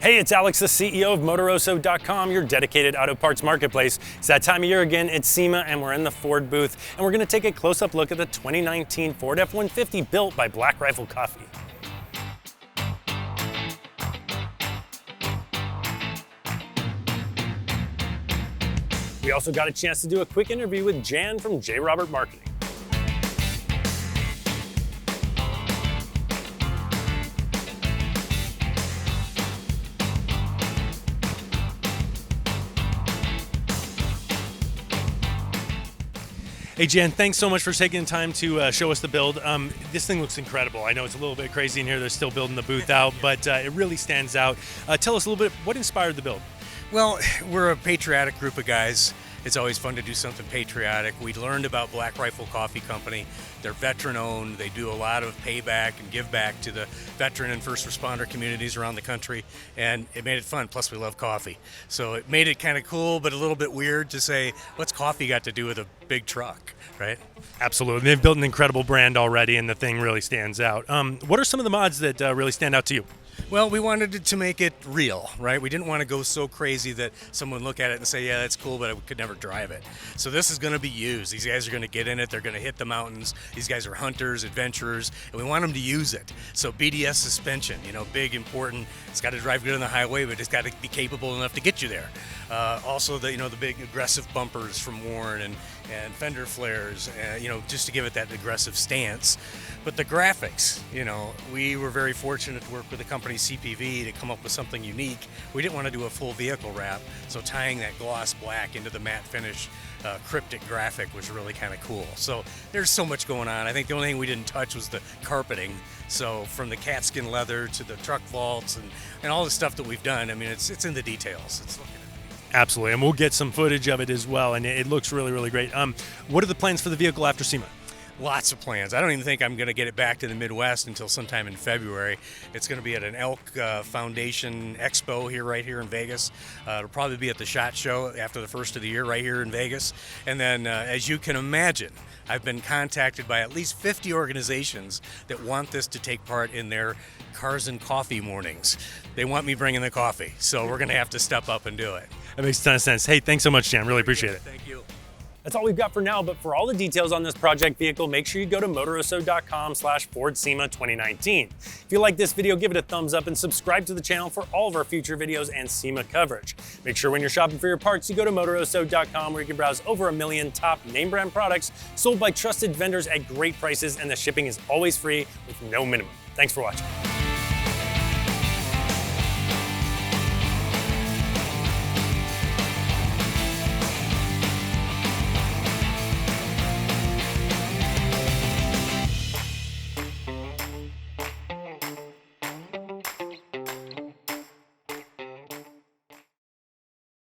Hey, it's Alex, the CEO of Motoroso.com, your dedicated auto parts marketplace. It's that time of year again, it's Sema, and we're in the Ford booth, and we're gonna take a close-up look at the 2019 Ford F-150 built by Black Rifle Coffee. We also got a chance to do a quick interview with Jan from J. Robert Marketing. Hey Jan, thanks so much for taking the time to show us the build. This thing looks incredible. I know it's a little bit crazy in here. They're still building the booth out, but it really stands out. Tell us a little bit, what inspired the build? Well, we're a patriotic group of guys. It's always fun to do something patriotic. We learned about Black Rifle Coffee Company. They're veteran owned. They do a lot of payback and give back to the veteran and first responder communities around the country, and it made it fun. Plus we love coffee. So it made it kind of cool, but a little bit weird to say, what's coffee got to do with a big truck, right? Absolutely. They've built an incredible brand already, and the thing really stands out. What are some of the mods that really stand out to you? Well, we wanted it to make it real, right? We didn't want to go so crazy that someone would look at it and say, yeah, that's cool, but I could never drive it. So this is going to be used. These guys are going to get in it. They're going to hit the mountains. These guys are hunters, adventurers, and we want them to use it. So BDS suspension, big, important. It's got to drive good on the highway, but it's got to be capable enough to get you there. Also, the big aggressive bumpers from Warren and fender flares, just to give it that aggressive stance. But the graphics, we were very fortunate to work with the company CPV to come up with something unique. We didn't want to do a full vehicle wrap, so tying that gloss black into the matte finish cryptic graphic was really kind of cool. So there's so much going on. I think the only thing we didn't touch was the carpeting. So from the cat skin leather to the truck vaults and all the stuff that we've done, I mean, it's in the details. It's looking at Absolutely, and we'll get some footage of it as well, and it looks really, really great. What are the plans for the vehicle after SEMA? Lots of plans. I don't even think I'm going to get it back to the Midwest until sometime in February. It's going to be at an Elk Foundation Expo right here in Vegas. It'll probably be at the SHOT Show after the first of the year right here in Vegas. And then, as you can imagine, I've been contacted by at least 50 organizations that want this to take part in their Cars and Coffee mornings. They want me bringing the coffee, so we're going to have to step up and do it. That makes a ton of sense. Hey, thanks so much, Jan. Really appreciate it. Thank you. That's all we've got for now, but for all the details on this project vehicle, make sure you go to Motoroso.com/Ford SEMA 2019. If you like this video, give it a thumbs up and subscribe to the channel for all of our future videos and SEMA coverage. Make sure when you're shopping for your parts, you go to Motoroso.com where you can browse over 1 million top name brand products sold by trusted vendors at great prices, and the shipping is always free with no minimum. Thanks for watching.